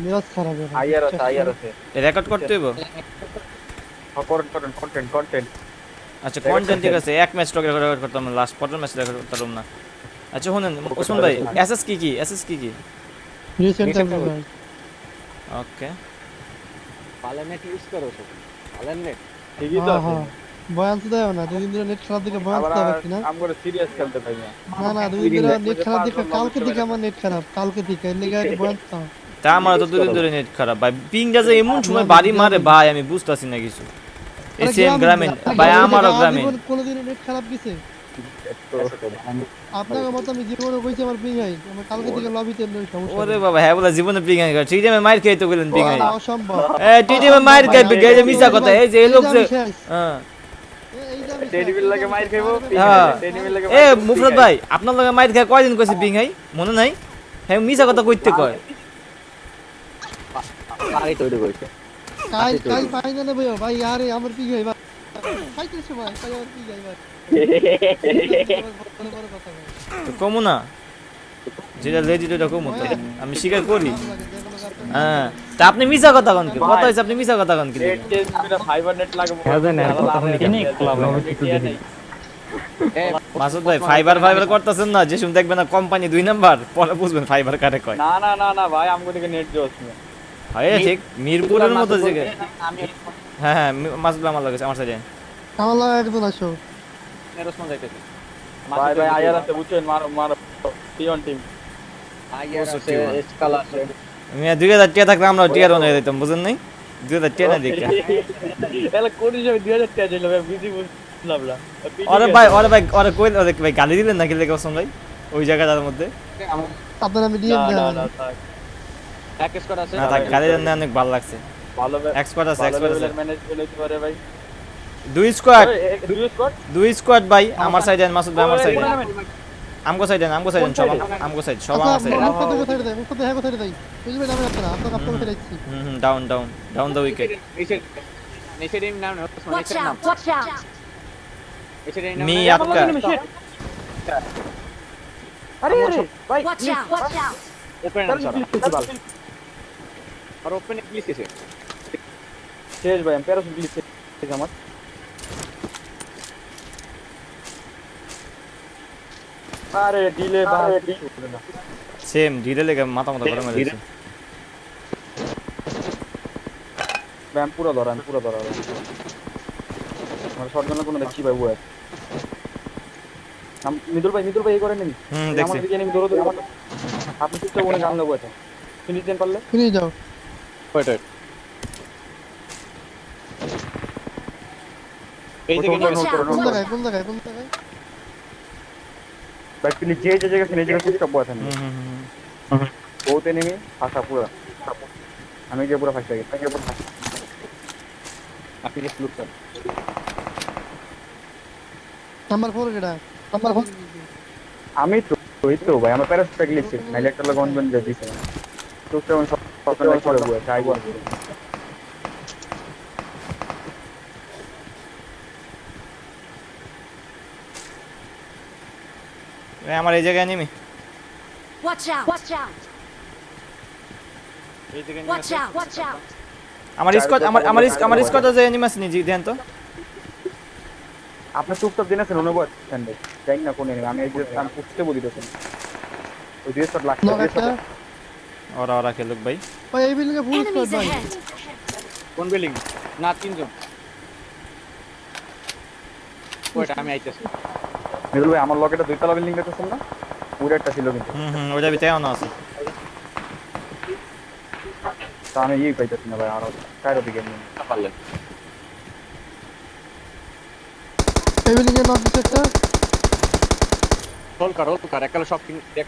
মেরাজ খারাপ এখন আইআর আছে আইআর আছে রেকর্ড করতে হইব। কন্টেন্ট আচ্ছা কন্টেন্ট ঠিক আছে, এক ম্যাচ রেকর্ড করতাম না, লাস্ট পরের ম্যাচ রেকর্ড করতাম না। আচ্ছা শুনেন ওসমান ভাই, এসএস কি এসএস কি? রিসেন্ট টাইম ভাই ওকে পালানেট ইউজ করো সব পালানেট ঠিকই তো আছে। হ্যাঁ বয়ান তো দেয় না, দুদিন ধরে নেট খারাপ দিকে বয়ান আবার তো হবে না। আমরা সিরিয়াস খেলতে পাই না। না দুদিন ধরে নেট খারাপ দিকে, কালকে দিকে আমার নেট খারাপ, কালকে দিকে এর লেগে বয়ান তো। তা আমার তো দুদিন ধরে নেট খারাপ ভাই, পিংটা যে এমন সময় বাড়ি মারে ভাই আমি বুঝতাছি না কিছু। এসএম গ্রামীণ ভাই, আমারও গ্রামীণ। কোনদিন নেট খারাপ গেছে আপনার মত? আমি জীবনে কইছি আমার পিং আই, আমার কালকে দিকে লবিতে সমস্যা। ওরে বাবা হ্যাঁ বলা জীবনে পিং আই করে, ঠিক আছে মাইর খাইতে গেলেন পিং আই। অসম্ভব টিটিএম মাইর খাইবে গেলে মিছা কথা, এই যে এই লোক যে হ্যাঁ টেডিবিল লাগে মাইর খাইবো হ্যাঁ। টেডিবিল লাগে এ মুফরত ভাই আপনার লগে মাইর খাই কয়দিন কইছে পিং আই মনে নাই? হ্যাঁ মিছা কথা কইতে কয়। আগে তৈরি করেছে কাল ফাইনালে ভাই ভাই আরে আমার পিং আই ভাই খাইতে সময় ভাই আমার পিং আই ভাই বড় কথা ভাই তো কমু না, যেটা লেজিট ওটা কমু তো, আমি স্বীকার করি। হ্যাঁ তা আপনি মিছা কথা কন কি? কথা হইছে আপনি মিছা কথা কন কি? নেট চেঞ্জ করে ফাইবার নেট লাগবো মাসুদ ভাই ফাইবার করতেছেন না, যে শুন দেখবেন না কোম্পানি 2 নাম্বার, পরে বুঝবেন ফাইবার কারে কয়। না ভাই আমগো দিকে নেট জোস না। হয় ঠিক মিরপুরের মতো জায়গায়। হ্যাঁ মাসুদ ভাই আমার লাগে আমার সাইডে। আমার লাগে একজন আসো ওসমান যাইতেছে ভাই আইআর আছে বুঝছেন, মারো টিম টিম আইআর আছে এসকাল আছে আমি 2000 টাকা থাকলে আমরা টিয়ার বানাই দিতাম, বুঝেন নাই? 2000 টাকা না দেখে। এলা কোন হিসাবে 2000 টাকা দিল ভাই, বুঝি বুঝলাম না। আরে ভাই আরে কই ভাই গালি দিলেন নাকি লেগে ওসমান ভাই ওই জায়গাটার মধ্যে? আপনার আমি ডিএম দেব না থাক এক স্কোয়াড আছে না থাক, গালি দেন না, অনেক ভালো লাগছে। ভালো এক্সপার্ট আছে ম্যানেজমেন্ট হইতে পারে ভাই। 2 স্কোয়াড দুই স্কোয়াড 2 স্কোয়াড ভাই আমার সাইডে, মাসুদ ভাই আমার সাইডে, আমগো সাইডে সব আমগো সাইড সব আমার সাইডে। মুখতে কোথায় দেয়, মুখতে হ্যাঁ কোথায় দেয় বুঝবে না, আমি আপনারা আপনাকে কোথায় দিচ্ছি। Down the wicket. নিচে টিম নাম ওসমান Watch নিচে নাম out! Watch out! নিচে টিম নাম মি আপকা আরে ভাই Watch out! Watch out! Open নাম আর ওপেন প্লিজ এসে শেষ ভাই আমি প্যারাসুট গ্লিচ শেষ আমার। আরে ডিলে ভাই সেম ডিলে লেগে মাথা গরম হয়ে গেছে। ব্যাম পুরো ধরা আমার শটগানের কোনো দেখছি ভাই ওয়া মিদুল ভাই এই করে নেন দেখছি আমাদের দিকে নেন ধরো আমার আপনি চুপচাপ ওনে গান দেবো এটা ফিনিশ দেন পারলে ফিরে যাও। ওয়েট এই দিকে Watch out! কোন Watch জায়গায় ভাই ফিনিশ যে জায়গা ফিনিশ জায়গা চুপচাপ বসে নেন ওতে নেমে আশা পুরো আমি যে পুরো ফাঁসে গেছি আপনি যে লুক করেন নাম্বার 4 কেডা? নাম্বার 4 আমি তো ওই তো ভাই আমার প্যারাসুটটা গ্লিচ নাইলে একটা লগন বন যা দিছে চুপচাপ সব সব করে বসে চাই বল আমার এই জায়গায় নেমি। Watch out! Watch out! Watch out! Watch out! আমার স্কোয়াড আছে এনিমাস নি জি দেন তো। আপনি চুপচাপ দিন আছেন অনুভব স্ট্যান্ডে যাই না কোনে আমি এই যে আমি পুষতে বলি তো ওই যে শট লাগছে নক একটা। ওরা খেলুক ভাই। ওই এই বিল্ডিং এ ফুল স্কোয়াড Enemies ভাই। ahead! কোন বিল্ডিং না তিনজন ওইটা আমি আইতেছি মিদুল ভাই আমার লকেটা দুইতলা বিল্ডিং দেখতেছেন না পুরো একটা ছিল কিন্তু ওইটা ভিতরে অন আছে। তা আমি এই পাইতেছি না ভাই আর চাইরো দিকে নিয়ে পারলেন এই বিল্ডিং এ নক দিছে একটা। হোল কার একালে সব দেখ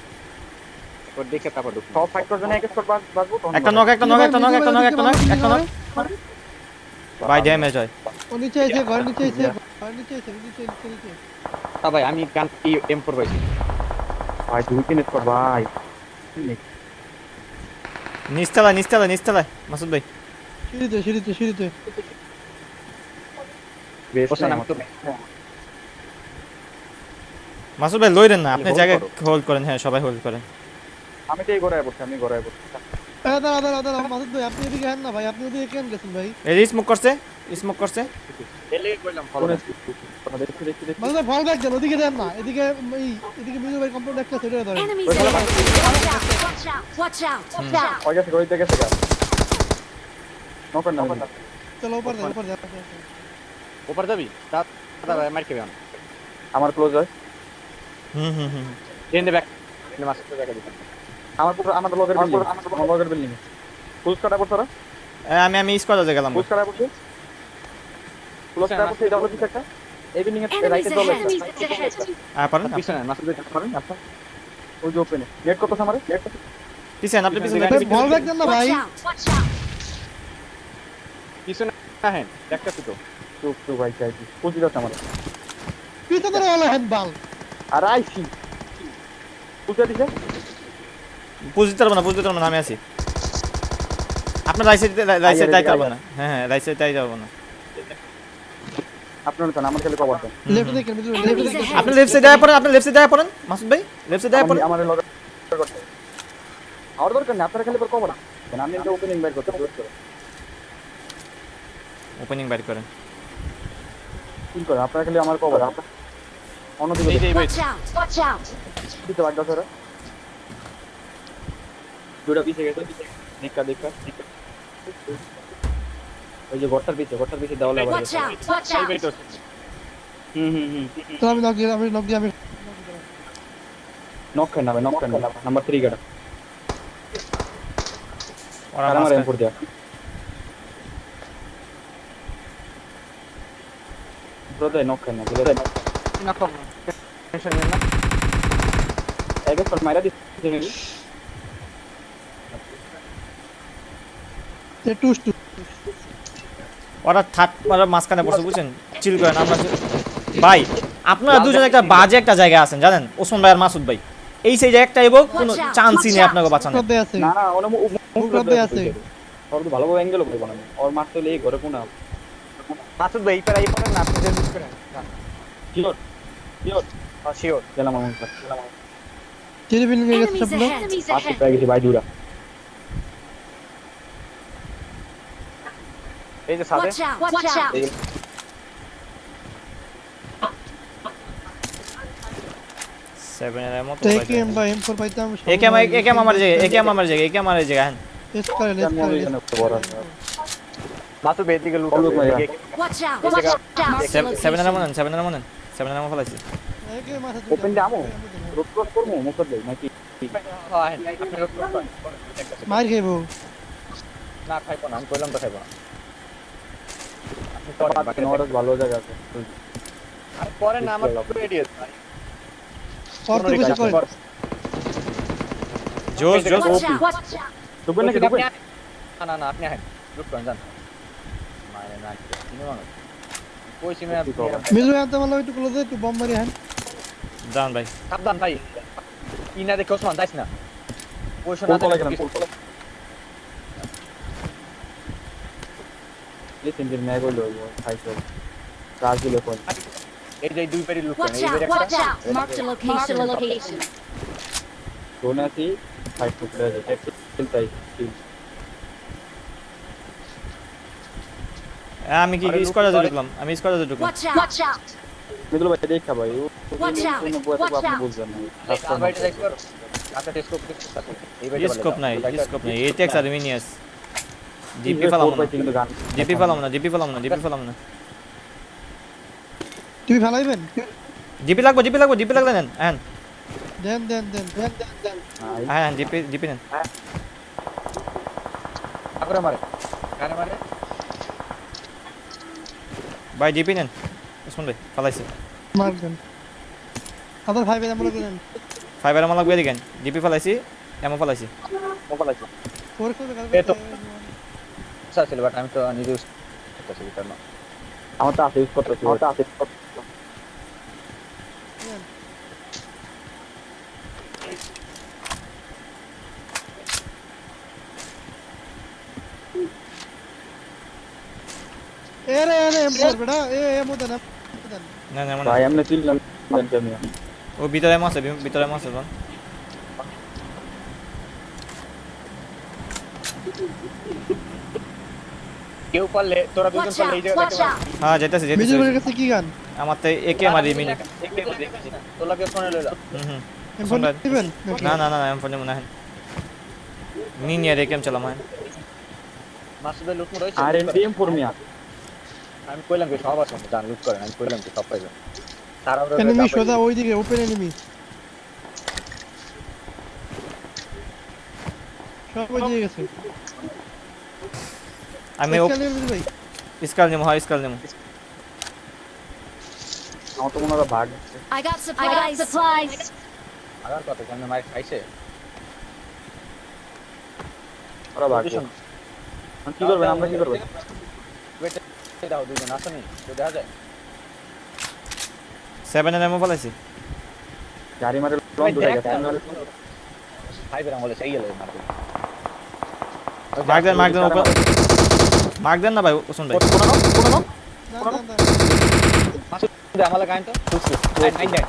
ওর দেখে তারপর ঢুক সব ফাইট করবে না এক স্কোয়াড বাজবো তখন একটা নক ভাই ড্যামেজ হয়। ও নিচে আইছে, ঘর নিচে আইছে। ভাই আমি গান M4 পাইছি ভাই দুই তিন স্কোয়াড ভাই নিচতলা মাসুদ ভাই। সিঁড়িতে বেশ ওসমান আমি তো মাসুদ ভাই লইরেন না, আপনি জায়গায় হোল্ড করেন। হ্যাঁ সবাই হোল্ড করেন। আমি তো এই ঘরে বসছি দাদা মাসুদ ভাই আপনি এদিকে হেন না ভাই, আপনি ওদিকে কেন গেছেন ভাই? এই স্মোক করছে, স্মোক করছে। এলে কইলাম ফলো দেখছি দেখছি মাসুদ ভাই ফল ব্যাক দেন, ওদিকে দেন না, এদিকে এদিকে মিজু ভাই কম্পাউন্ড একটা সেটা ধরেন। Enemies ahead. Watch out. Watch out. Watch out. Watch out. ওই গেছে ওই দিকে গেছে গা নকর না চলো উপর যাও উপর যাও। উপর যাবি দাদা মার খেবে আমার ক্লোজ হয় ইন দ্য ব্যাক মাস জায়গা দিতে আমার পুরো আমার লগের বিল্ডিং আমার লগের বিল্ডিং ফুল কাটা করছ না আমি স্কোয়াডে গেলাম। ফুল কাটা করছ ক্লোজ কাটা করছ এটা হলো কি একটা এই বিল্ডিং এর Enemies রাইটে চলে ahead. পারেন পিছনে মাস পারেন আপনার ওই যে ওপেনে নেট কত আমারে নেট পিছনে, আপনি পিছনে ভাই ফল ব্যাক দেন না ভাই। Watch out. Watch out. পিছনে হ্যাঁ দেখতেছি তো চুপ চুপ ভাই চাই পুঁজি দাও আমারে পিছনে ধরে হলো হেন বাল। আর আইসি পুঁজি দিছে বুঝতে পারবো না, আমি আছি। আপনার রাইট সাইড তাই যাবো না। হ্যাঁ রাইট সাইড তাই যাবো না। আপনার তো আমার খালি কভার দেন লেফট দেখেন মিজু লেফট Enemies দেখেন। ahead. আপনি লেফট সাইডে আয়া পড়েন, মাসুদ ভাই লেফট সাইডে আয়া পড়েন। আমার লগের করতে আর দরকার না আপনার খালি কভার দেন আমি এটা ওপেনিং বাইর করতে ক্লোজ করে ওপেনিং বাইর করেন। কি করে আপনার খালি আমার কভার অন্যদিকে এই যে Watch out. Watch out. দিতে বাদ দাও স্যার দুটো পিছে গেছে দেখা ওই যে ঘরটার পিছে দেওয়ালে আবার Watch out. Watch এই out. বেটো তো আমি নক দিয়ে আমি নক খাই না ভাই নক খাই না নাম্বার 3 গাড়া ওরা আর আমার মাঝখানে- এমপুর দিয়া ব্রদার নক খাই না ব্রদার না কম টেনশন নেন না এগে ফল মাইরা দিতে নেই টুস টু ওরা মাঝখানে বসে বুঝছেন, চিল করেন। আমরা ভাই আপনারা দুজন একটা বাজে একটা জায়গায় আছেন জানেন, ওসমান ভাই আর মাসুদ ভাই। এই সাইডে একটা এবং কোনো চান্সই নেই আপনাকে বাঁচানোর। করতে আছে। না না ওনা মুখ করতে আছে। ওর তো ভালো অ্যাঙ্গেল হবে না ওর মারতে হলে এই ঘরে কোনা মাসুদ ভাই এই পারে না আপনি যে মিস করেন শিওর শিওর গেলাম আমার কাছে চিরি বিন গেছে Enemies সবগুলো। ahead. Enemies আসতে ahead. পেয়ে গেছি ভাই দূরা এই যে সাদে Watch out. Watch out. এই সেভেনের মতো একেএম বা এম4 পাইতাম। একেম আমার জায়গা হ্যাঁ। টেস্ট করে আমি এখানে বড় মাসুদ ভাই এদিকে লুট Follow করে। Watch out. Watch out. Mark the সেভেনের location. সেভেনের মতো ফলাইছি। একেএম আছে। ওপেন দামো রোড ক্রস করবো মুখত দেই নাকি হ্যাঁ আপনি লুট করেন মার খাইবো। না খাইবো না আমি কইলাম তো খাইবো না আপনি তো বাকি নরস ভালো জায়গা আছে আর পরে না আমার রেডি আছে অর্থ বেশি করে। জোস Watch out. Watch out. ঢুকবেন নাকি ঢুকবেন না না আপনি আহেন লুট করেন জান মানে না কিনে মানুষ কইছি মে মিজু আনতে মারলো একটু ক্লোজে একটু বম মারি হ্যাঁ। জান ভাই। সাবধান ভাই ইনা দেখে ওসমান যাইস না পয়সা না ফুল কলা দেখে গেলাম এই তিনজন ম্যাগ হইলো খাইছো রাজ দিলে কোন এই যে দুই পেরি লুট করেন Watch এই peri out. Watch out. Mark the location. दोनों आती फाइट टू प्लेयर है खेलता ही আমি কি স্কোয়াডে ঢুকলাম, আমি স্কোয়াডে ঢুকলাম। Watch out. Watch out. मित्र भाई देखा भाई वो Watch out. तुम बोलते Watch आपने out. बोल जाना আর বাইরে যাইতে পারো আচ্ছা টেস্কোপ আছে এই বাইরে স্কোপ নাই, এটেক্স আর মিনিয়াস। জিপি ফেলাম না। তুমি ফেলাইবেন? জিপি লাগবে নেন। হ্যাঁ দেন। হ্যাঁ জিপি নেন। আগরে মারে কারে মারে ভাই জিপি নেন। ওসমান ভাই ফেলাইছি। মার দেন। আদার ফাইভে আমরা করেন। ফাইবার আমার লাগবে দিকেন। জিপি ফেলাইছি, এমন ফেলাইছি। মোবাইল আছে ফোর করে এই তো। স্যার ছিল বাট আমি তো নিজে ইউজ করতেছি এটা না আমার তো আছে ইউজ করতেছি আমার তো আছে এরে এম4 বেটা এম দেন। না না ভাই हमने चिल देन के मैं ও ভিতরে মাছ আছে, কেউ পারলে তোরা দুজন Watch পারলে এই out! জায়গাটা Watch out! হ্যাঁ যেতেছে মিজু যেতেছে ভাইয়ের কাছে কি গান? আমার তো একে মারি মিনি তোলা কেউ শোনে লইলো হুম এমফোন শুনবেন দিবেন নাকি? না না না আমি ফোনে মনে হয় মিনি আর একেম চালাম হয় মাসুদের লুট রয়েছে আর এম ফোর মিয়া আমি কইলাম কি সব আছে জান লুট করেন আমি কইলাম কি সব পাইবেন তারা ওরা এনিমি সোজা ওইদিকে ওপেন এনিমি সব ওইদিকে গেছে আমি স্ক্যান দিবেন ভাই স্কাল নেবো হয় স্কাল নেবো আমার তো মনে হয় ভাগ I got supplies. আগার কত কেন মার খাইছে ওরা ভাগ কি করবেন আমরা কি করবেন বেটে দাও দুজন আসেনি তো দেখা যায় 7 এর এমও ফলাইছি গাড়ি মারে লং দূরে গেছে ফাইবার আমলে সেই গেল মার্ক দেন উপর মার্ক দেন না ভাই ওসন ভাই কোন না না না মাসুদ আমলে গাইন তো নাইন দেন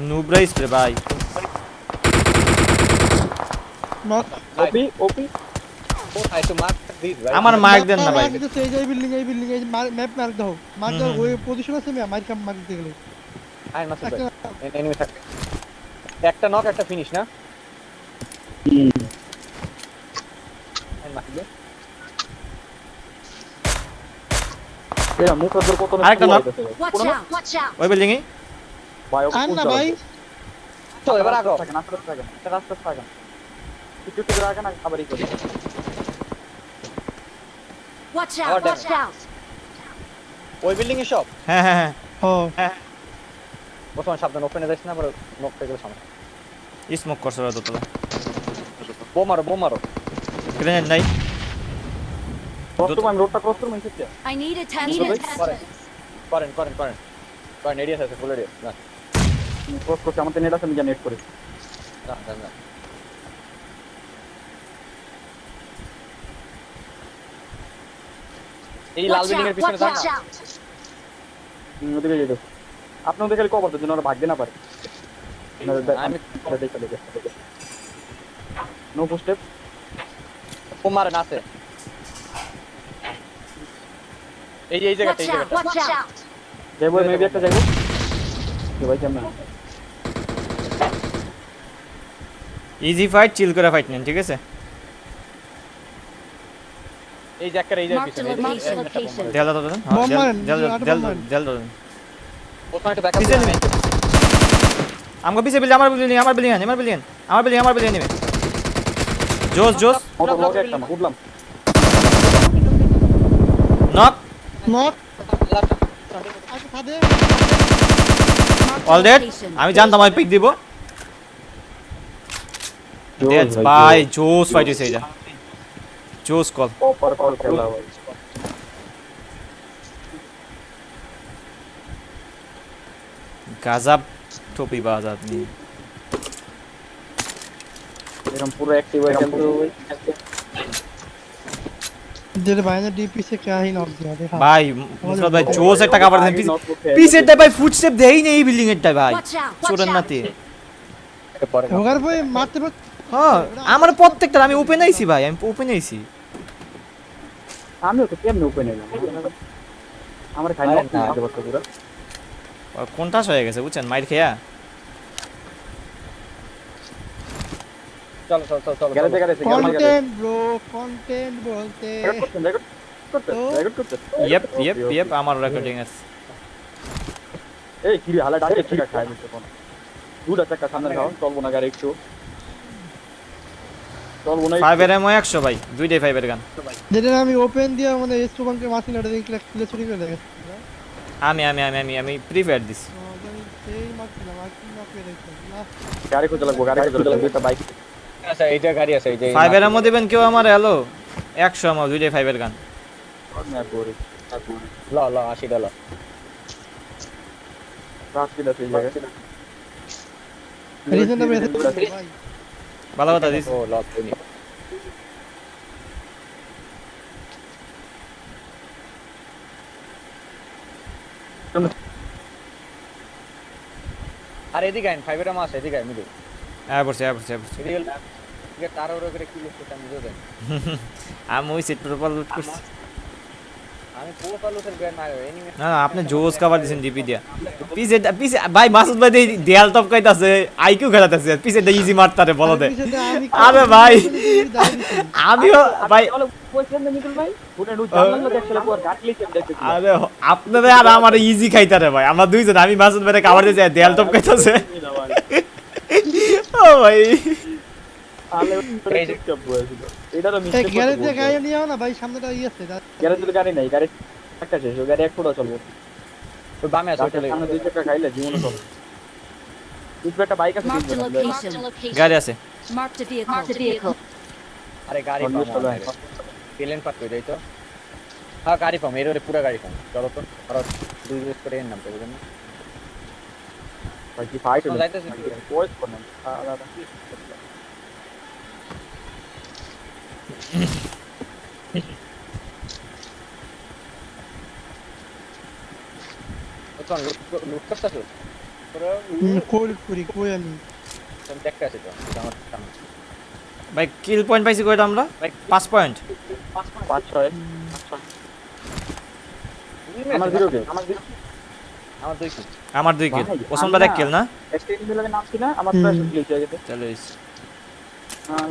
নুবরা স্প্রে ভাই নক ওপি ও আইছো মার্ক দিস ভাই আমার মার্ক দেন না ভাই এই বিল্ডিং এই ম্যাপ মার্ক দাও মার্ক দাও ওই পজিশন আছে মার্ক দিতে গেলে আই মাসুদ ভাই এনিমি থাকে একটা নক একটা ফিনিশ না আই মাসুদ ভাই এরা মুখ ধর কত আরেকটা knock। Watch out! Watch out! ওই বিল্ডিং এ ভাই আন না ভাই তো এবার আগো থাকে না থাকে এটা রাস্তা থাকে কিছু কিছু রাখা না আবার ই করে Watch Oh, out! damn Watch it. out! ওই বিল্ডিং এ সব হ্যাঁ হ্যাঁ হ্যাঁ ও বর্তমান সাবধান ওপেনে যাইছ না আবার নক থেকে সামনে স্মোক করছে ওরা দোতলা বোম মারো গ্রেনেড নাই ক্রস তো আমি রোডটা ক্রস করব ইনসেক্ট I need attachments. করেন এরিয়া আছে ফুল এরিয়া না ক্রস করতে আমাদের নেট আছে আমি নেট করে না এই লাল Watch বিল্ডিং এর out! পিছনে Watch থাক out! ওদিকে যেতে আপনি ওদিকে খালি কভার দেন ওরা ভাগতে না পারে আমি দেখে নো স্টেপ বোম মারেন আছে এই জায়গাটা Watch এই out! জায়গাটা Watch out! যাইবো মেবি একটা যাইবো ভাই কেমন ইজি ফাইট চিল করে ফাইট নেন ঠিক আছে এই জায়গাটা এই জায়গার Mark the পিছনে location. দেল দাও দেন Bomb মারেন, দেল bomb মারেন। দেল ওখানে একটা ব্যাকআপ পিছে নেবে আমগো পিছে বিল্ডিং আমার বিল্ডিং নেবে জোস মোটর লগ একটা উঠলাম নক নক আচ্ছা খাদে Mark the all dead location. আমি জানতাম আমি পিক দিব দ্যাটস বাই জোস ফাইট হইছে এটা জোস কল ওপর কল খেলা ভাই গাজাব টপি বাজ আদমি এরকম পুরো অ্যাক্টিভ হয়ে গেল तेरे भाई ने डीपी से क्या ही नॉक दिया देखा ভাই মুসরাত ভাই জোস একটা কাভার দেন পিছের টাই ভাই ফুটস্টেপ দেই নেই এই বিল্ডিং এর টাই ভাই Watch out! Watch চোরেন out! নাতে পরে होगर भाई मारते वक्त হ্যাঁ আমার প্রত্যেকটা আমি ওপেন আইছি ভাই আমি ওপেন আইছি আমিও তো কেমনে ওপেন এলাম আমার খাই না দিতে পারতো পুরো কোনটাস হয়ে গেছে বুঝছেন মাইর খেয়া চলো গ্যারেজে গ্যারেজে कंटेंट ब्रो कंटेंट बोलते রেকর্ড করতে ইয়েপ আমার রেকর্ডিং আছে এই কি হালা ডাকে ঠিক আছে খাই নিতে কোন দুটা চাকা সামনে খাও চলবো না গাড়ি একটু চলবো না 5 এর এমও 100 ভাই দুইটাই 5 এর গান যেটা আমি ওপেন দিয়া মানে এসটু বাঙ্কে মাসি লড়ে দিই ক্লিয়ার চুরি করে দেয় আমি প্রিফার দিস সেই মারছিলাম আর কি নক করে দিই না গাড়ি খুঁজে লাগবো দুইটা বাইক আচ্ছা এই যে গাড়ি আছে এই যে 5 এর এমও দিবেন কেউ আমার হ্যালো 100 এমও দুইটাই 5 এর গান না করি ল $80 রাত কি দাস এই জায়গা রিজনেবল ভাই ভালো কথা দিস ও লক করি আর এদিকে আইন 5 এর মাস এদিকে আইন মিডল হ্যাঁ বসে এদিকে তার ওর করে কি লিখতে আমি বুঝেন আমি ওই সেট প্রপার লুট করছি আমি পুরো পালুতের ব্যান মারো এনিমি না আপনি জোস কভার দিছেন ডিপি দিয়া পিছে পিছে ভাই মাসুদ ভাই দেয়াল টপ কইতাছে আইকিউ খেলাতেছে পিছে দে ইজি মারতারে বলো দে আরে ভাই আমিও ভাই আরে আপনারা আর আমার ইজি খাইতারে ভাই আমরা দুইজন আমি মাসুদ ভাইরে কভার দিয়ে যাই দেয়াল টপ কইতাছে ও ভাই এটা তো এই মিস্টেক গ্যারেজ দিয়ে গাড়ি নিয়ে আও না ভাই সামনেটা আছে গ্যারেজের গাড়ি নাই গাড়ি একটা শেষ গাড়ি এক ফুটও চলবে ওই বামে আছে ওটা সামনে দুই চাকা খাইলে জীবনে চলবে দুটো একটা বাইক আছে Marked a location. গাড়ি আছে Marked a vehicle. আরে গাড়ি পাবো প্লেন পাত কই দেই তো হ্যাঁ গাড়ি পাবো এর ওরে পুরো গাড়ি পাবো চলো তো আর দুই ইউজ করে এর নাম তো বুঝেন না ভাই কি ফাইট হলো যাইতেছে কোয়েস করলাম আলাদা ওখান লুট করতেছো পুরো কই আমি তুমি দেখতে আছে তো আমার সামনে ভাই কিল পয়েন্ট পাইছি কয়টা আমরা 5 পয়েন্ট 5 6 আমার জিরো কে আমার দুই কি আমার 2 কিল ওসমান ভাই 1 কিল না একটা এনিমি লাগে নাম কি না আমার প্রায় ক্লিক হয়ে গেছে চলো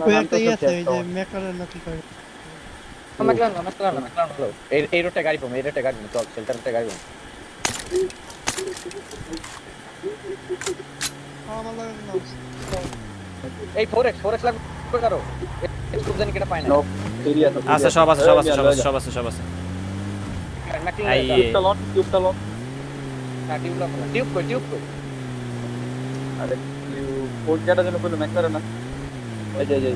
কই একটা আছে ওই যে মেকারের নাকি কই মাকলান হলো এই রোডে গাড়ি পাবো এই রোডে গাড়ি চল শেল্টারতে গাড়ি পাবো আমার লাগে না এই 4x লাগবে করো একটু জানি কেটা পায় না নো সিরিয়াস আচ্ছা সব আছে মাকলান আই টিউবটা লক না টিউব কই আরে কোড কাটা জন্য কোনো ম্যাক করে না এই যে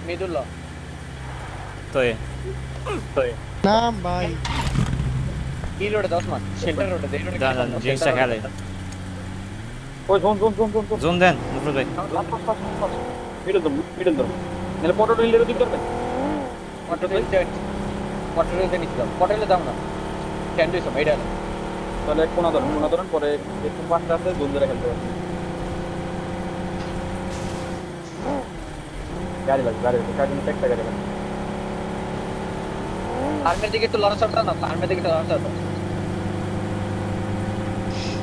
মিদুল্লাহ তো নাম ভাই এই রোডে 10 মাস শেল্টার রোডে এই রোডে দাঁড়ান জিনিসটা খেলে ওই জোন জোন দেন মুফরুদ ভাই মিডল দম নেলে পটো রিলের দিক করবে পটরেলতে নিছিলাম পটরেলে দাও না ক্যান্ডিস মেডাল তাহলে কোনা ধরুন পরে একটু পাঁচটা আছে জোন ধরে খেলতে হবে গাড়ি কাটিং একটা গাড়ি লাগবে আর্মের দিকে একটু লড়াচড় দাও না আর্মের দিকে একটু লড়াচড় দাও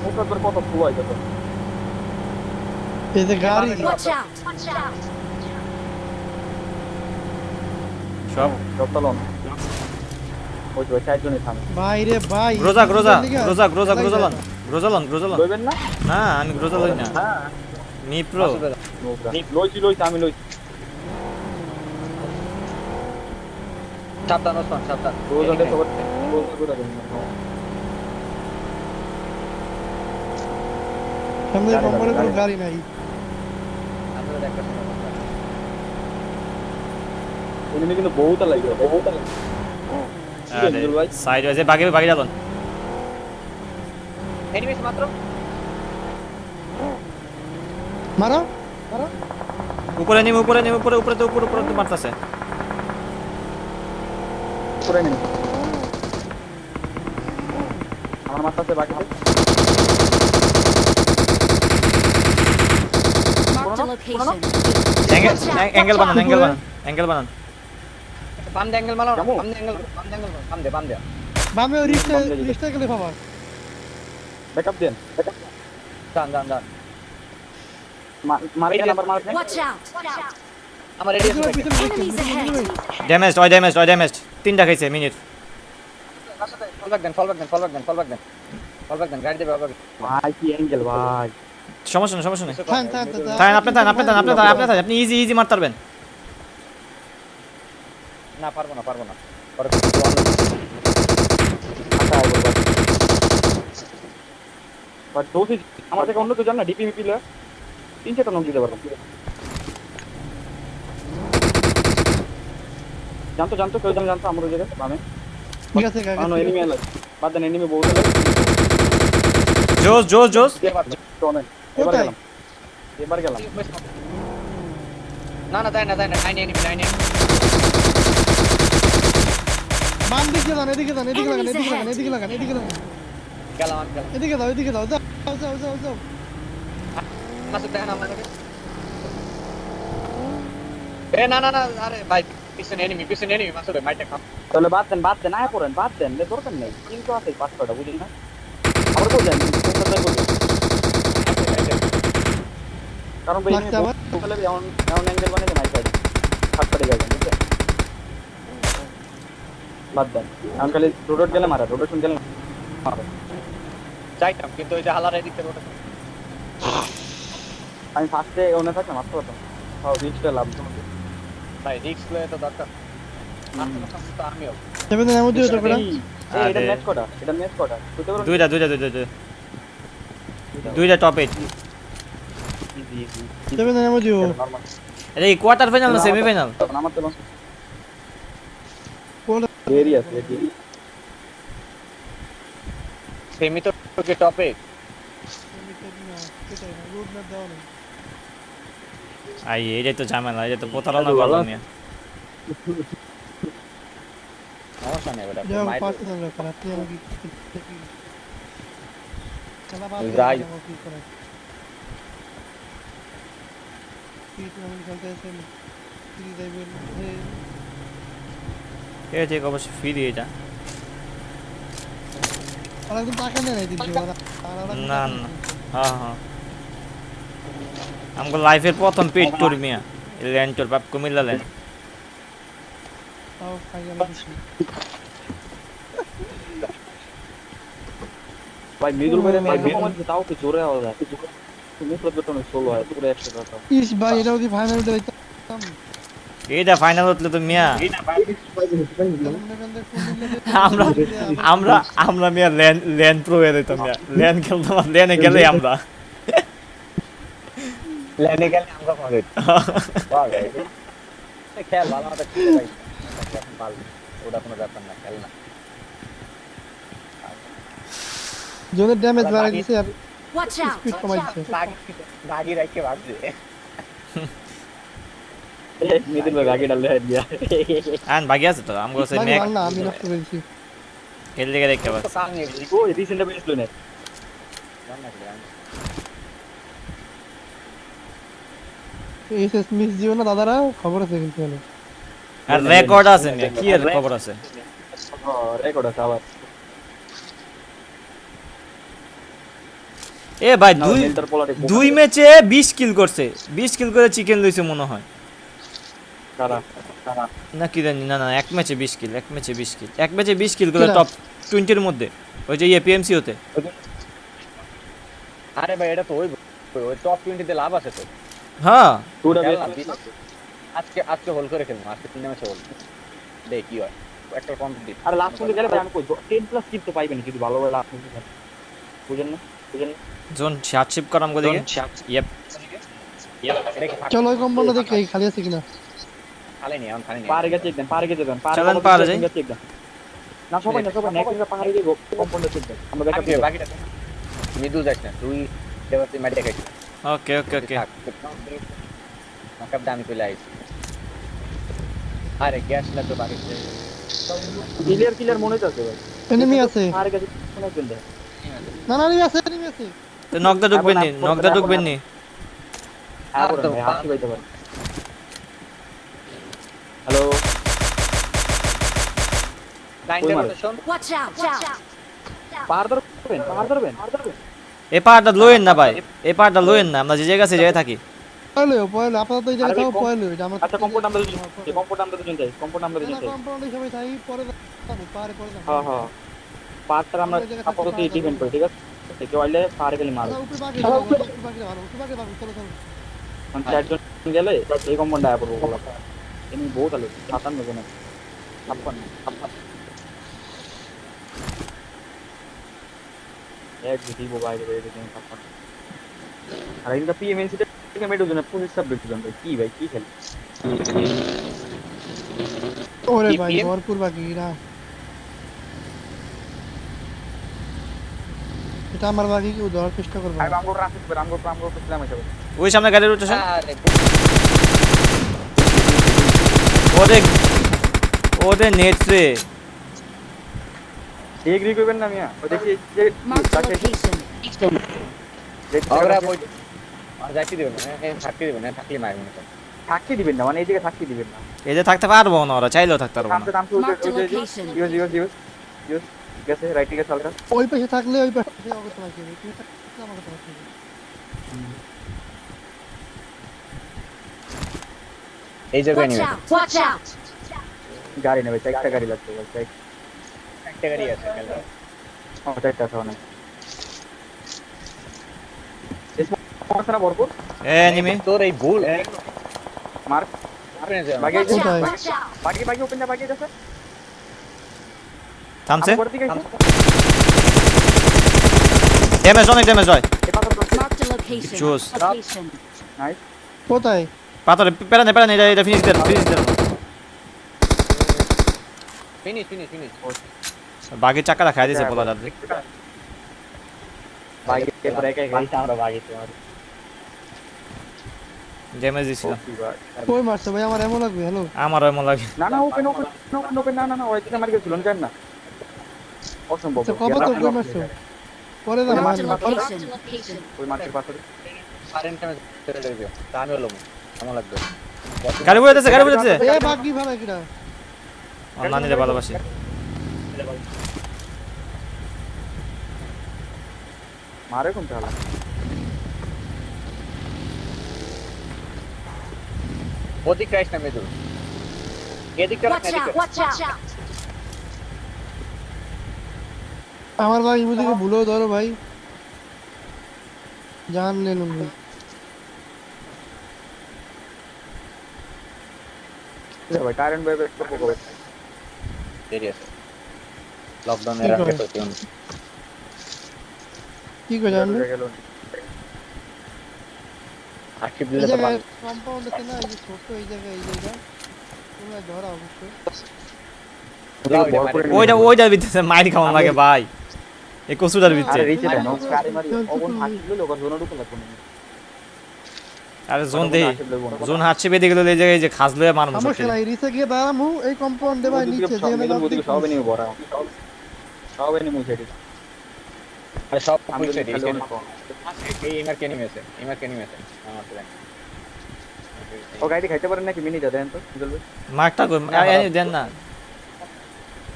ওটার পর কত ফ্লো হয় কত এই যে গাড়ি Watch out. Watch out. সব সবটা লন ওই তো চারজনই থামে ভাই রে ভাই গ্রোজালন লইবেন না না আমি গ্রোজা লই না হ্যাঁ নি প্রো লইছি আমি লইছি সাবধান ওসমান সাবধান রোজাতে সবার রোজা করে দেন সামনে কোম্পানির কোনো গাড়ি নাই আমরা দেখতে এনিমি কিন্তু বহুত লাগে আরে সাইড ওয়াইজে বাগে যালন এনিমিস মাত্র মারো উপরে মারতাছে করে নিন আমার মাথাতে বাকি Marked a location. অ্যাঙ্গেল বানান বাম দে অ্যাঙ্গেল মারো কেমন? বাম দে বামে ওই রিস্টা গেলে বাবা ব্যাকআপ দেন দান মারকে নাম্বার মারতে Watch out. আমার রেডি আছে Enemies ahead. ড্যামেজড 3টা খাইছে মিনিট ফল ব্যাক দেন গাড়ি দেবে বাবা ভাই কি অ্যাঙ্গেল ভাই সমস্যা নেই থাম থাকেন আপনি ইজি মারতে পারবেন না পারবো না পরে বাট দোষী আমার থেকে অন্য কেউ জান না ডিপিমিপি লে 3-4টা নক দিতে পারবো জানতো কেউ জানতো আমার ওই জায়গায় বামে ঠিক আছে কাকা এনিমি আলো বাদ দেন এনিমি বহুত আলো জোস কোথায় এবার গেলাম না দেয় না এনিমি বাম দিকে যান এদিকে লাগান গেলাম এদিকে দাও যাও মাসুদ দেখেন আমাদের এ না না না আরে ভাই পিছনে এনিমি মাসুদ ভাই মাইটা খাও তাহলে বাদ দেন আয় পড়েন বাদ দেন দরকার নেই কিন্তু আছে 5-6টা বুঝলি না আবার বললেন কোনটা ট্রাই করবেন কারণ ভাই লাগছে আবার। তাহলে এমন অ্যাঙ্গেল বানিয়ে দেন আইসাইড হাত পড়ে যাবে বুঝছেন বাদ দেন আমি খালি রোড গেলে মারা রোটেশন গেলে মারা চাইতাম কিন্তু ওই যে হালার এদিকে রোটা আমি ফার্স্টে ওনে থাকলাম মারতে পারতাম তাও রিস্কটা লাভ ভাই রিস্ক লয়ে তো দরকার মারতে তো আমিও সেভেন নামও দিও তো করে এটা ম্যাচ কটা বুঝতে পারো দুইটা টপ 8 সেভেন নামও দিও নরমাল এটা কি কোয়ার্টার ফাইনাল না সেমি ফাইনাল আমার তো কোন এরিয়া সেমি তো কে টপে রোড ম্যাপ দাও না আই এইটা তো ঝামেলা এটা তো প্রতারণা করলাম মিয়া সমস্যা নেই ওটা যাও মাইর পাঁচ নাম্বার খারাপ তুই আমাকে খেলা বাদ Right. কি করে কি তুমি খেলতে আছেন কি যাইবেন ঠিক আছে অবশ্যই ফ্রি এটা আর একদম টাকা নেই দিন না না হ্যাঁ আমগো লাইফের প্রথম পেট টুর মিয়া ল্যান্ড টুর বাপ কুমিল্লা ল্যান্ড তাও খাই গেল ভাই মিডল মেরে তাও কি জোরে আওয়াজ হয় তুমি প্রত্যেকটা সোলো হয় পুরো 100 টাকা ইস ভাই এটা যদি ফাইনাল দিতাম এইটা ফাইনাল হতলে তো মিয়া আমরা আমরা আমরা মিয়া ল্যান্ড প্রো এর দিতাম মিয়া ল্যান্ড খেলতাম ল্যান্ডে গেলে আমরা লেনে গেলে আমরা পাবে খেল ভালো মতো খেল ভাই ভালো ওটা কোনো ব্যাপার না খেল না জোনের ড্যামেজ বাড়াই দিছে আর Watch out! স্পিড কমাই দিছে বাগি রাখকে ভাগছে মিডল মে আগে ডাল দিয়া আন ভাগি আছে তো আমগো সে ভাই নেক ভালো না আমি নষ্ট করেছি খেল দিকে দেখতে পাস তো কাম নিয়ে ও রিসেন্ট বেস লনে এসএস মিস দিও না দাদারা খবর আছে কিন্তু হলো আর রেকর্ড আছে মিয়া কি এর খবর আছে রেকর্ড আছে আবার এ ভাই দুই ম্যাচে 20 কিল করছে 20 কিল করে চিকেন লইছে মনে হয় কারা না কি জানি না এক ম্যাচে 20 কিল এক ম্যাচে 20 কিল করে টপ 20 এর মধ্যে ওই যে এপিএমসি হতে আরে ভাই এটা তো ওই টপ 20 তে লাভ আছে তো হ্যাঁ পুরো আজকে হোল করে খেলবো আজকে 3 ম্যাচে হোল দেখ কি হয় একটা কমপ্লিট আর লাস্ট পর্যন্ত গেলে ভাই আমি কই 10 প্লাস কিল তো পাইবেন যদি ভালো ভালো লাস্ট পর্যন্ত বুঝেন না জোন শার্টশিপ করাম গো দিকে ইয়েপ এটা কি চলো ওই কম্পাউন্ডে দেখি খালি আছে কিনা খালি নি এখন খালি নি পারে গেছে একদম চলেন পারে যাই। না সবাই নেক্সট পাহাড়ে গিয়ে কম্পাউন্ডে চেক দেন আমরা ব্যাকআপ দিব বাকিটা মিডল যাস না তুই দেবতে মাটি খাইছিস ওকে ওকে ওকে মাকাপ দামি কইলা আইছি আরে গ্যাস লাগবে বাকিতে ক্লিয়ার মনে যাচ্ছে ভাই এনিমি আছে পারে গেছে শোনা চলবে না না এনিমি আছে তো নকদা ঢুকবেন নি আর ভাই হাসি পাইতে পারে হ্যালো লাইন ওই মারো। Rotation Watch out! পার ধরবেন এই পাহাড়টা লইেন না ভাই এই পাহাড়টা লইেন না আমরা যে জায়গা আছে জায়গায় থাকি পয়লো আপাতত এই জায়গায় থাও পয়লো এটা আমার আচ্ছা কম্পাউন্ড আমরা দুজন যাই কম্পাউন্ডে সবাই থাই পরে যাবো পারে পরে যাবো হ্যাঁ পারটা আমরা আপাতত ডিপেন্ড করি ঠিক আছে কেউ আইলে পারে গেলে মারো উপরে বাকি দাও উপরে বাকি চলো মানে চারজন গেলে এই কম্পাউন্ডে আয়া পড়বো বলা এমনি বহুত আলো 57 জন 56 এক দিব বাইরে বেরিয়ে দিন 56 আর এইটা পিএমএনসি থেকে মেডো জন্য পুলিশ সাবজেক্ট জন কি ভাই কি খেল ওরে ভাই ভরপুর বাকি না এটা আমার বাকি কি ধরার চেষ্টা করবো আর আমগো রাফিক আমগো ইসলাম আছে ওই সামনে গাড়ি রোটেশন আরে ওদের নেট রে এগ্রি করবেন না মিয়া ও দেখি যে Mark the তাকে location. দেখি ওরা বই আর যাইতে দেব না থাকতে দেব না থাকলে মারবে না থাকতে দিবেন না মানে এই জায়গায় থাকতে দিবেন না এই যে থাকতে পারবো না ওরা চাইলেও থাকতে পারবো না থামতে থামতে Marked a location. ইউজ গেছে রাইট গেছে হালকা ওই পাশে থাকলে ওই পাশে অগত বাকি হবে তুই থাকলে আমার কথা বাকি হবে এই জায়গায় Watch নিয়ে out! Watch out! গাড়ি নেবে চারটা গাড়ি লাগবে বলছে একটা গাড়ি আছে খেলা চারটা আছে অনেক সমস্যা না ভরপুর এনিমি তোর এই ভুল মার্ক বাকি Watch কোথায়? out! Watch out! বাকি ওপেন যা বাকি যাচ্ছে থামছে আমি পরের দিকে আইছি। অনেক ড্যামেজ হয় এই পাথর করছে। Marked a location. Choose. Location. Nice কোথায় পাথরে পেরানে এটা ফিনিশ দেন ফিনিশ বাগের চাকাটা খাই দিয়েছে বলা যাবে বাকি এরপর একা একা আমরা বাগি তোমার ড্যামেজ দিছিল কই মারছে ভাই আমার এমন লাগবে হ্যালো আমারও এমন লাগে না না ওপেন না ওই দিকে মারি গেছিল জান না অসম্ভব আচ্ছা কবে তো কই মারছো পরে না Marked a মার location. ওই মার্কের পাথরে কারেন্ট টাইমে চলে যাবে তা আমি হলো কেমন লাগবে গাড়ি উড়াইতেছে এ বাকি ভালো কিরা নানিরে ভালোবাসি মারে কোন চালা ওদিক ক্রাইস না মেদুর এদিকটা না Watch out! Watch out! আমার ভাই মুদিকে ভুলো ধরো ভাই জান নেন ভাই ভাই কারেন্ট ভাই একটু পোকো দেরি আছে লকডাউনে কি রাখতে করে? তো কি করে জান গেল আকিব এই দিলে তো জায়গায় ভালো কম্পাউন্ড আছে না এই যে ছোট এই জায়গা তোমরা ধরা অবশ্যই ওইটা বিতেছে মাইর খাওয়ান লাগে ভাই এই কসুটার বিচ্ছে আরে রিচে দেন গাড়ি মারি ওবন হাসলে লোক জোন ঢুকে লাগবে না আরে জোন হাঁটছে বেঁধে গেল এই জায়গায় যে খাজলো মারুন সমস্যা নাই রিসে গিয়ে দাঁড়ামু এই কম্পাউন্ডে ভাই নিচে যেখানে ওদিকে সব এনে ভরা সব এনে মুছে দিই আরে সব আমি পুলিশ খালি এডিশন অনেক কম। এই এমআর কেনি মেসে আমার তো ও গাড়ি খাইতে পারেন নাকি মিনি দেন তো চলবে মার্কটা দেন না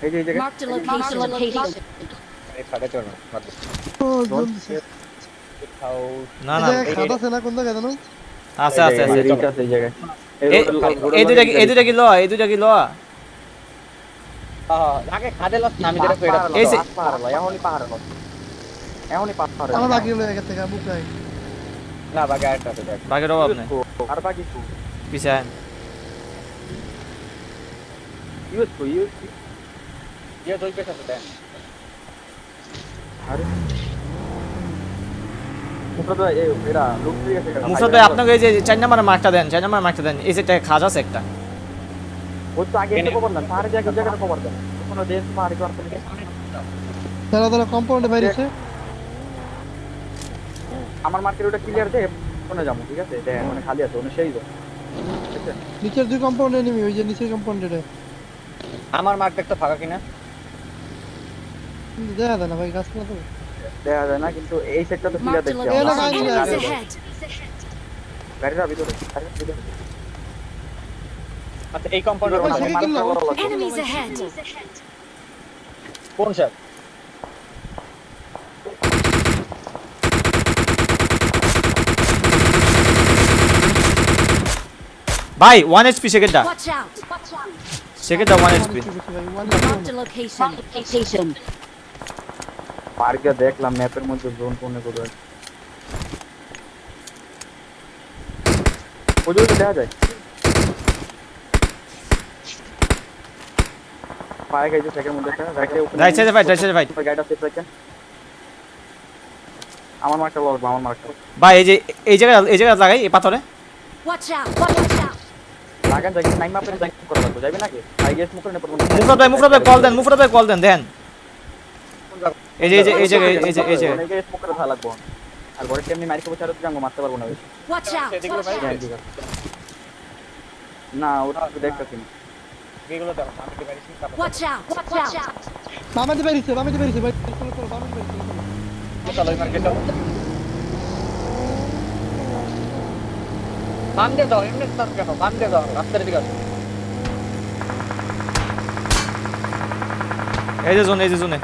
এই যে এই জায়গা Marked a location. এই সাড়ে চল না ও জলদি সে খাও না এই না জায়গায় খাতা আছে না কোন জায়গায় জানো আছে রিচ আছে এই জায়গায় এই দুটা কি ল আগে খাদে লস নামি যেটা কইরা এই যে পাহাড় ভাই এখনই পাহাড় আমার বাকি হলো এক থেকে বুক নাই না বাগে আরেকটা আছে দেখ বাগের অভাব নেই আর বাকি পিছায় ইউজ ইয়ে দুই পেছ আছে দেখ আরে মুখটা তো এরা লুক দিয়ে গেছে মুফরাদ ভাই আপনাকে এই যে 4 নম্বরের মার্কটা দেন এই যে খাজ আছে একটা ও তো আগে একটা কভার দেন পাহাড়ে জায়গা কভার দেন কোনো দেশ পাহাড়ে তো আর কোনো তারা কম্পাউন্ডে বাইরেছে আমার মার্কেট ওটা ক্লিয়ার দে কোনে যাবো ঠিক আছে দেন মানে খালি আছে ওনে সেই দাও ঠিক আছে নিচের দুই কম্পাউন্ডে নেমি ওই যে নিচের কম্পাউন্ডে আমার মার্ক দেখতে ফাঁকা কিনা দেখা যায় না ভাই গাছ না তো দেখা যায় না কিন্তু এই সেটটা তো ক্লিয়ার Marked a দেখছি Ela location. vai, Enemies vai. ahead. গাড়িটা ভিতরে আচ্ছা এই কম্পাউন্ডার ওই সেকে কিনলো Enemies ahead. কোন স্যার ভাই 1 HP সেকেন্ডটা Watch out. সেকেন্ডটা 1 HP Marked a location. পার্কে দেখলাম ম্যাপের মধ্যে জোন কোনে করে ওই যে দেখা যায় পায়ে গেছে সেকেন্ড মধ্যে একটা রাইটে উপরে রাইট সাইডে ফাইট গাড়িটা সেট রাখেন আমার মার্কটা লাগবে আমার মার্কটা ভাই এই জায়গা লাগাই এই পাথরে Watch out. লাগান যাই নাইম মাপের যাই করা লাগবে যাবে নাকি আই গেস মুখ করে নেব মুফরাদ ভাই কল দেন দেন এই যে অনেকে স্মোক করে ভালো লাগবে আর বড় টেমনি মারি কবো ছাড়া তো জাঙ্গো মারতে পারবো না বেশি Watch out. হ্যাঁ, ঠিক আছে। না ওটা একটু দেখতেছি না এগুলো দেখো আমি কি পারিস না Watch out. বামাতে বাইরেছে ভাই চলো বামাতে বাইরেছে। ちょっとロイマルケット。 চলো। ちょっとロイマルケット。 চলো। ちょっとロイマルケット。 চলো। ちょっとロイマルケット。 চলো। বাম দিয়ে দাও এমনি স্টার্ট কেন বাম দিয়ে দাও রাস্তার দিকে আসো এই যে জোনে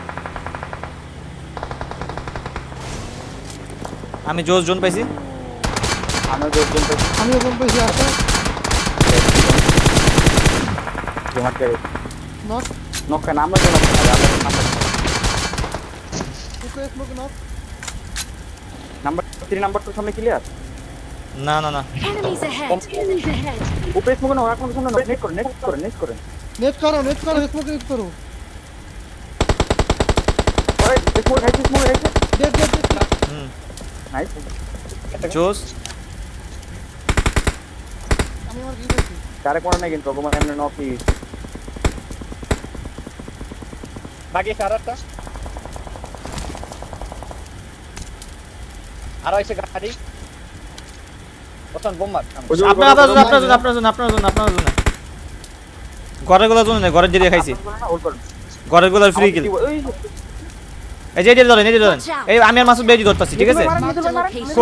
আমি জোন পাইছি। আমিও দুজন তো আমিও কোন পেয়েছি আসো জমাতে নক নক্কা নাম না জমা উপরে স্মোক নক নাম্বার 3 নাম্বার তো সামনে ক্লিয়ার না Enemies ahead. Enemies ahead. উপরে স্মোক না এখন সামনে নেট করে নেট করো স্মোক নেট করো আরে স্মোক খাইছিস ডেড হুম নাইস জোস আমি আমার কি করছি কারে কোন নাই কিন্তু ভগবান এমনি নকি বাকি সারাটা আর এসে গাড়ি ওখান বোম মার আপনার জন্য ঘরের গুলা জোনে ঘরের দিকে খাইছি হোল্ড কর ঘরের গুলার ফ্রি কিল এই যে এটা ধরেন এই আমি আর মাসুদ ভাই ধরতাছি ঠিক আছে Marked a location.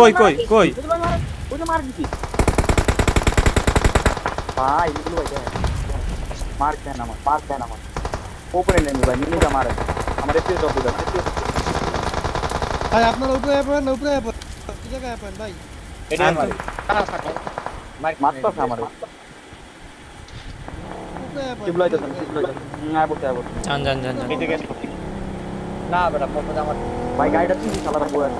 কই ওই যে মার দিছি ভাই নিগুলো ভাই মার কেন আমার ওপরে নেই ভাই নিগুলো মারে আমার একটু জব দিবেন ভাই আপনার উপরে অ্যাপন কি জায়গা অ্যাপন ভাই এটা মার মার মারতো আমার উপরে অ্যাপন কি বলাইতেছেন না বলতে জান এদিকে না বেটা পথে আমার ভাই গাড়িটা চিনি চালাতে বলে আছে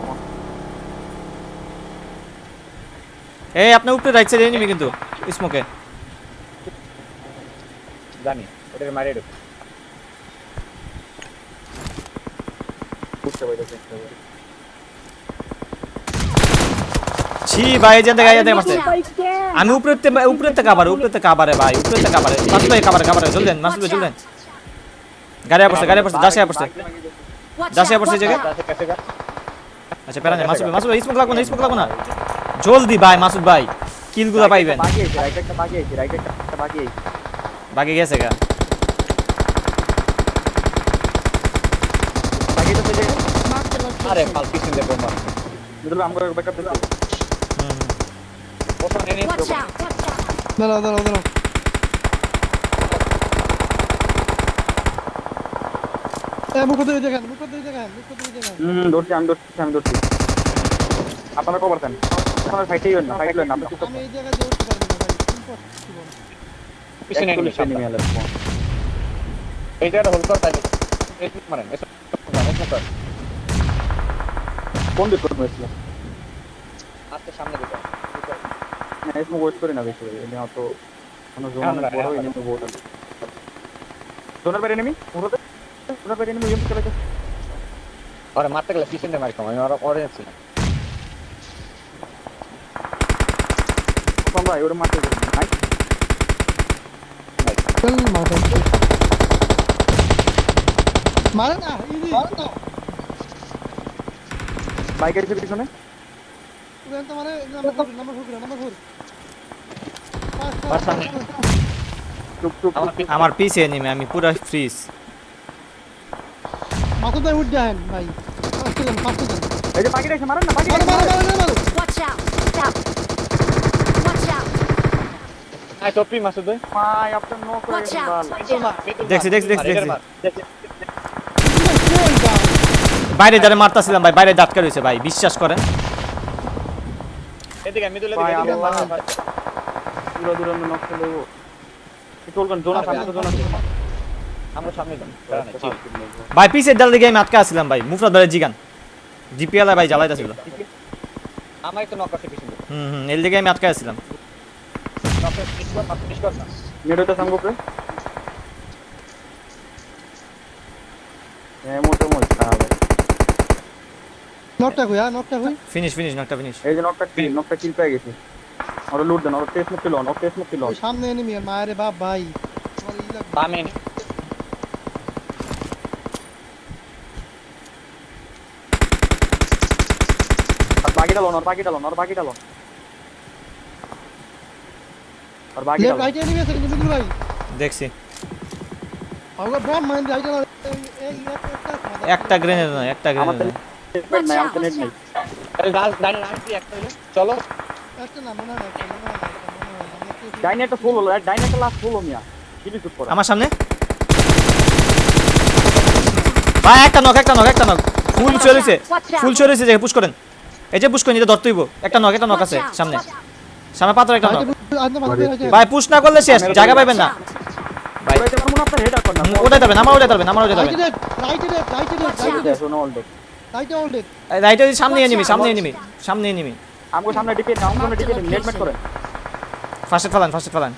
এই আপনার উপরে রাইট সাইডে এনিমি কিন্তু স্মোকে জানি ওটাকে মারিয়ে দেব বুঝতে পারতেছি ছি ভাই এই যে গায়ে মারছে আমি উপরে থেকে কাবারে ভাই মাসুদ ভাই কাবারে জলদি দেন মাসুদ ভাই জলদি দেন গাড়ি পড়ছে দাসে পড়ছে Watch Just out. here, Watch just out. আচ্ছা পেরা নেই মাসুদ ভাই স্মোক লাগবো না জলদি ভাই মাসুদ ভাই কিলগুলো পাইবেন বাকি আছে রাইট একটা বাকি আছে বাকি গেছে গা বাকি তো যে Marked a আরে location. ফাল পিছন দিয়ে বোম মার মিডল আমরা ব্যাকআপ দিতে ওখান এনে Watch out. Watch out. দাঁড়াও মুখ দিয়ে দেখেন ধরছি আমি ধরছি আপনারা কভার দেন আপনারা ফাইটেই না ফাইট লন আমরা চুপ আমি এই জায়গায় দিয়ে উঠতে পারবো না ভাই ইম্পসিবল পিছনে এনে একটু নিয়ে আলো এই জায়গাটা হোল্ড কর তাইলে এই মারেন এসব কর কোন দিক করতে হইছিল আস্তে সামনে দিকে না এসব ওয়েট করে না বেশি এনে অত কোনো জোন বড় এনে তো বড় সোনার বাইরে নেমি পুরোতে সোনার বাইরে নেমি ইউম চলে যাচ্ছে আরে মারতে গেলে পিছনে মারি কম আমি আর অরেঞ্জ ছিল তোমরা এর মারতে যাবে নাইস চল মারে না ইজি বাইকের পিছনে উড়ান তো মারে নাম্বার 4 আর সামনে চুপ আমার পিছে এনিমি আমি পুরো ফ্রিজ মাথা দিয়ে উঠ যান ভাই ফাস্ট দেন এই যে বাকি রেখে মারেন না বাকি মারো Watch out. Watch out. Watch out. আই টপি মাসুদ ভাই ভাই আপনার নো করে Watch out. দেখছি। মার বাইরে যারা মারতাছিলাম ভাই বাইরে দাঁতকা রয়েছে ভাই বিশ্বাস করেন এদিকে মিডলে ভাই, দিকে আল্লাহ। মার দূর আমি নক করে দেবো চলবেন জোনা সামনে তো জোনা আমরা সামনে যাই দাঁড়া না চিল ভাই পিছের ডাল দিকে আমি আটকা আসছিলাম ভাই মুফরাদ ভাই জিগান জিপিএল ভাই জ্বালাইতাছিল আমাই তো নক করতে পিছন এর দিকে আমি আটকা আসছিলাম নক করে ফিনিশ কর না নেট হইতে সামনে উপরে মোটো খারাপ নকটা কই ফিনিশ নকটা ফিনিশ এই যে নকটা কিল পেয়ে গেছে আর লুট দেন আর টেস্ট মুক্তি লন সামনে এনিমি আর মায়ের বাপ ভাই আমার ই লাগবে বামে আর বাকিটা লন আর বাকিটা লন লেফট রাইট এনিমি আছে কিন্তু মিডল ভাই দেখছি আগো বম মাইন রাইট এই একটা গ্রেনেড না আমাদের নেট নাই দাঁড়িয়ে একটা চলো একটা না মনে হয় ডাইনে একটা সোল হলো ডাইনে একটা লাস্ট সোল মিয়া কিলি চুপ করা আমার সামনে ভাই একটা নক ফুল চলেছে যে পুশ করেন এই যে পুশ করেন এটা ধরতেইব একটা নক আছে সামনে পাথর একটা নক ভাই পুশ না করলে শেষ জায়গা পাবেন না ভাই ভাই তোমার মনে আপনার হেড আপ না ওটাই যাবেন আমার ওটাই যাবেন রাইটে শোনো অল দেখ রাইটে সামনে এনিমি আমগো সামনে ডিকে নেট মেট করে ফার্স্ট ফেলান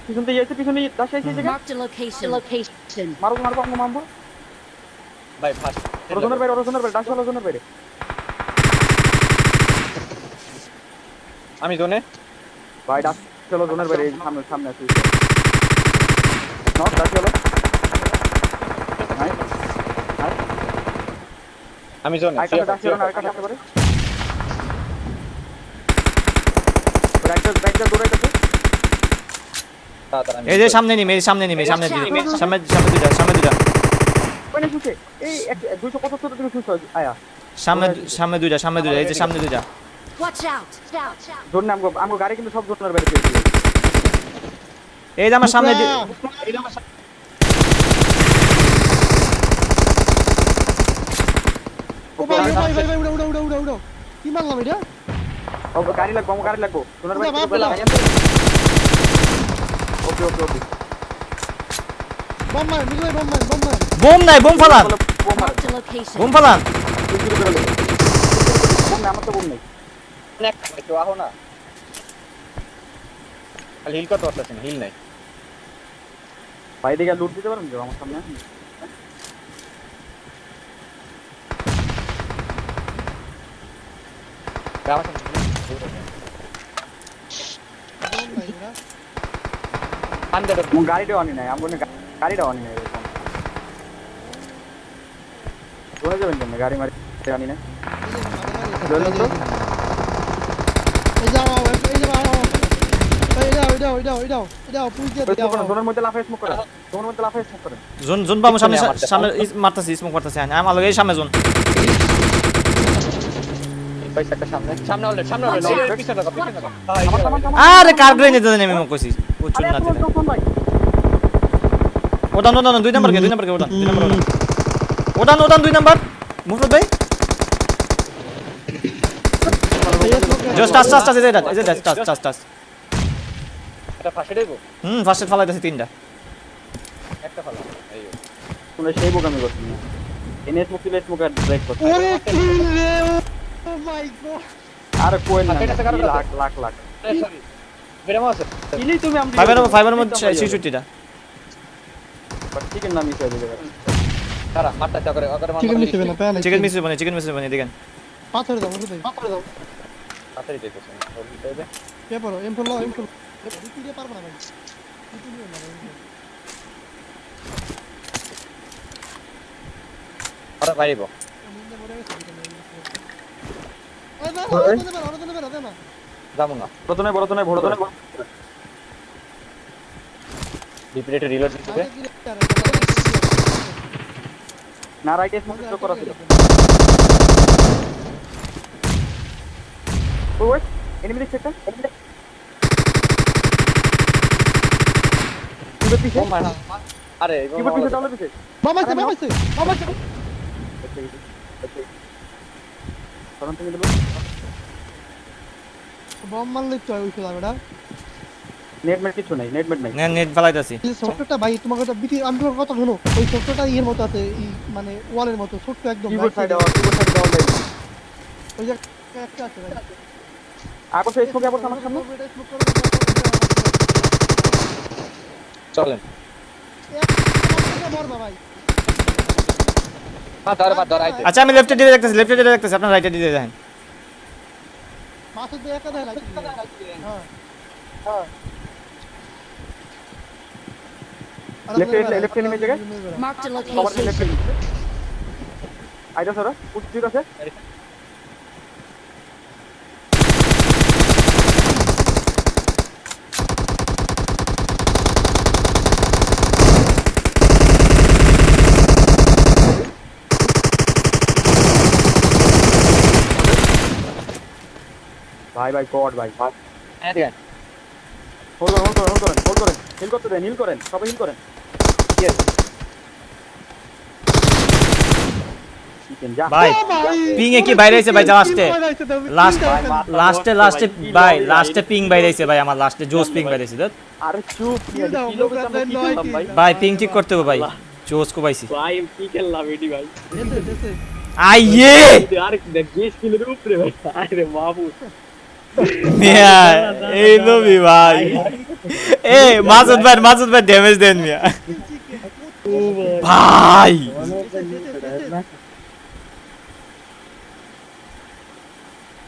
পিছন থেকে এসে পিছনে দাস এসে জায়গা Marked a location. মারবো আমগো মারবো ভাই ফার্স্ট ওরজনের বাইরে দাস হলো ওরজনের বাইরে আমি জোনে ভাই দাস চলো জোনের বাইরে এই সামনে আছে নট দাস হলো নাইস আমি জোনে আইটা দাস হলো না আইটা আসতে পারে রাইটে দৌড়াইতেছে তাড়াতাড়ি এই যে সামনে দুইটা কোনে শুছে এই 275 থেকে শুছে আয়া সামনে দুইটা এই যে সামনে দুইটা Watch out. জোন আমগো গাড়ি কিন্তু সব জোনের বাইরে পেয়েছি এই যে আমার সামনে ও ভাই উড়াও কি মারলাম এটা ও গাড়ি লাগবো জোনের বাইরে ওকে বম মার মিলে বম মার বোম নাই বোম ফালান Marked a location. বোম ফালান আমার তো বোম নেই একটু আহো না খালি হিল করতে পারতেছেন হিল নাই ভাই দিকে লুট দিতে পারেন আমার সামনে আমার সামনে আন্দার গাড়িটা অনি নাই আমগো গাড়িটা অনি নাই এরকম ধরে যাবেন কেন গাড়ি মারি আনি না ধরুন তো এই যাও পুলিশ জোনের মধ্যে লাফায় স্মোক করে জোন পাবো সামনে মারতাছি স্মোক মারতাছি আমি আমার লগে সামনে জোন পয়সা একটা সামনে অলরেডি পিছনে লাগা আরে কার গ্রেনেড দেন আমি কইছি ও চুন না দিলে ওদান 2 নাম্বার কে ওদান 2 নাম্বার মুফরত ভাই জাস্ট টাচ এই যে টাচ এটা ফাঁসে দেবো ফার্স্ট ফালাইতাছি তিনটা একটা ফালা এই তোমরা সেই বোকামি করছিস না এনে স্মোক দিলে স্মোক আর ব্রেক করতে ওরে কিল রে ও মাই গড আর কোয়েল না এটা কারো লাখ সরি বেরামো আছে কিলি তুমি আমি ফাইবার মধ্যে 66টা চিকেন নাম মিস হয়ে যাবে তারা মারটা চা করে আগে চিকেন মিশবে না প্যান চিকেন মিস বনে দেখেন পাথর দাও তাড়াতাড়ি যাইতেছেন ওর ভিতরে পেপার এম4 লাও এম4 দিতে পারবো না ভাই দিতে নিও না আরে বাইরেবো যাবো না বড় তো নাই ডিপিলেটে রিলোড দিতে না রাইট স্মোক করা ছিল ওই এনিমি দেখছে একটা ও মার আরে কিবোর্ড পিছে ডাউন পিছে বাবা কারণ তুমি দিল বম মারলে তো ওই লাগা নেট মেট কিছু নাই নেট ফালাইতাছি এই সফটওয়্যারটা ভাই তোমাকে একটা বিটি আমি তোমার কথা শুনো ওই সফটওয়্যারটা ইয়ের মতো আছে মানে ওয়ালের মতো ছোট্ট একদম কিবোর্ড সাইডে ডাউন ওই যে একটা আছে ভাই আপনি সেই স্মোক আবার আমার সামনে চলেন মরবা ভাই ধর আইতে আচ্ছা আমি লেফটে দিয়ে দেখতেছি আপনার রাইটে দিয়ে দেখেন মাসুদ ভাই একা দেয় লাগছে হ্যাঁ লেফট এনিমি জায়গা Marked a cover location. Left আইডা স্যার ঠিক আছে ভাই গড ভাই হ্যাঁ দেখেন হোল্ড করেন হিল করতে দেন, হিল করেন, সবাই হিল করেন। Yes. চিকেন যা ভাই পিং এ কি বাইরে হইছে ভাই লাস্টে লাস্টে ভাই লাস্টে পিং বাইরে হইছে ভাই আমার লাস্টে জোস পিং বাইরে হইছে দেখ আরে চুপ কি দাও, কিলো মুখে আমরা কি নয় করলাম কি? ভাই? ভাই পিং ঠিক করতে হবে ভাই জোস কো পাইছি ভাই কি খেললাম এটি ভাই আইয়ে আর দেশ কিলোর উপরে ভাই আরে বাবু মিয়া এই নবি ভাই এ মাসুদ ভাই ড্যামেজ দেন মিয়া ভাই